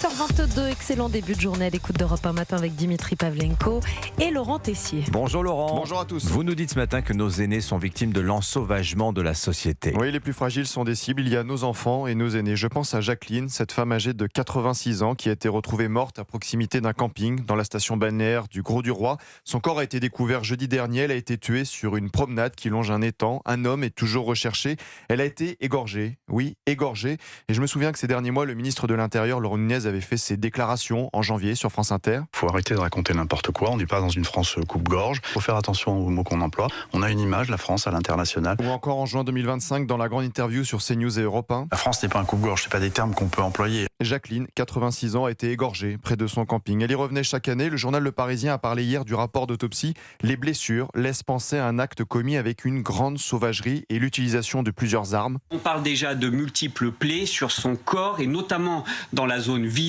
7h22, excellent début de journée à l'écoute d'Europe 1 matin avec Dimitri Pavlenko et Laurent Tessier. Bonjour Laurent. Bonjour à tous. Vous nous dites ce matin que nos aînés sont victimes de l'ensauvagement de la société. Oui, les plus fragiles sont des cibles. Il y a nos enfants et nos aînés. Je pense à Jacqueline, cette femme âgée de 86 ans qui a été retrouvée morte à proximité d'un camping dans la station balnéaire du Grau-du-Roi. Son corps a été découvert jeudi dernier. Elle a été tuée sur une promenade qui longe un étang. Un homme est toujours recherché. Elle a été égorgée. Oui, égorgée. Et je me souviens que ces derniers mois, le ministre de l'Intérieur, Laurent Nunez, avait fait ses déclarations en janvier sur France Inter. Il faut arrêter de raconter n'importe quoi. On n'est pas dans une France coupe-gorge. Il faut faire attention aux mots qu'on emploie. On a une image, la France, à l'international. Ou encore en juin 2025, dans la grande interview sur CNews et Europe 1. La France n'est pas un coupe-gorge, c'est pas des termes qu'on peut employer. Jacqueline, 86 ans, a été égorgée près de son camping. Elle y revenait chaque année. Le journal Le Parisien a parlé hier du rapport d'autopsie. Les blessures laissent penser à un acte commis avec une grande sauvagerie et l'utilisation de plusieurs armes. On parle déjà de multiples plaies sur son corps et notamment dans la zone visage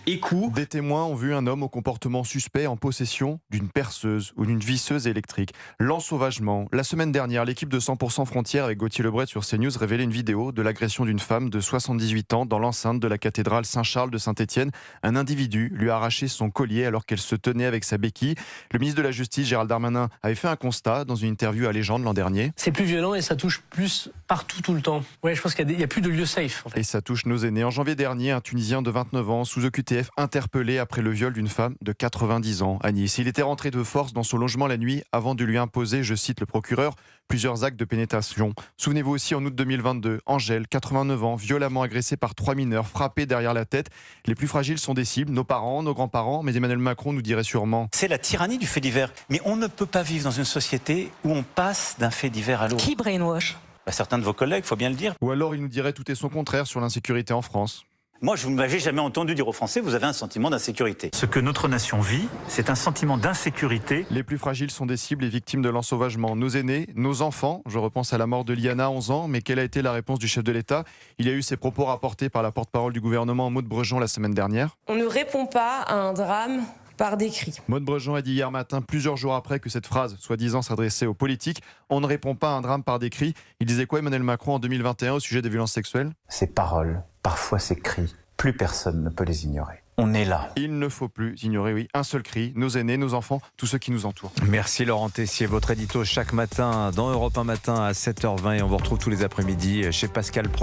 et cou. Des témoins ont vu un homme au comportement suspect en possession d'une perceuse ou d'une visseuse électrique. L'ensauvagement. La semaine dernière, l'équipe de 100% Frontières avec Gauthier Lebret sur CNews révélait une vidéo de l'agression d'une femme de 78 ans dans l'enceinte de la cathédrale Saint-Charles de Saint-Étienne. Un individu lui a arraché son collier alors qu'elle se tenait avec sa béquille. Le ministre de la Justice, Gérald Darmanin, avait fait un constat dans une interview à Légende l'an dernier. C'est plus violent et ça touche plus partout, tout le temps. Ouais, je pense qu'il y a plus de lieux safe. En fait. Et ça touche nos aînés. En janvier dernier, un Tunisien de 29 ans, sous OQTF, interpellé après le viol d'une femme de 90 ans à Nice. Il était rentré de force dans son logement la nuit avant de lui imposer, je cite le procureur, plusieurs actes de pénétration. Souvenez-vous aussi, en août 2022, Angèle, 89 ans, violemment agressée par 3 mineurs, frappée derrière la tête. Les plus fragiles sont des cibles, nos parents, nos grands-parents, mais Emmanuel Macron nous dirait sûrement... C'est la tyrannie du fait divers. Mais on ne peut pas vivre dans une société où on passe d'un fait divers à l'autre. Qui brainwash ? Certains de vos collègues, il faut bien le dire. Ou alors il nous dirait tout et son contraire sur l'insécurité en France. Moi, je ne m'avais jamais entendu dire aux Français, vous avez un sentiment d'insécurité. Ce que notre nation vit, c'est un sentiment d'insécurité. Les plus fragiles sont des cibles et victimes de l'ensauvagement. Nos aînés, nos enfants. Je repense à la mort de Liana, 11 ans. Mais quelle a été la réponse du chef de l'État ? Il y a eu ces propos rapportés par la porte-parole du gouvernement, Maud Brejon, la semaine dernière. On ne répond pas à un drame par des cris. Maud Brejon a dit hier matin, plusieurs jours après que cette phrase, soi-disant, s'adressait aux politiques, on ne répond pas à un drame par des cris. Il disait quoi, Emmanuel Macron, en 2021 au sujet des violences sexuelles ? Ces paroles, parfois ces cris, plus personne ne peut les ignorer. On est là. Il ne faut plus ignorer, oui, un seul cri, nos aînés, nos enfants, tous ceux qui nous entourent. Merci Laurent Tessier, votre édito chaque matin dans Europe 1 matin à 7h20 et on vous retrouve tous les après-midi chez Pascal Pro.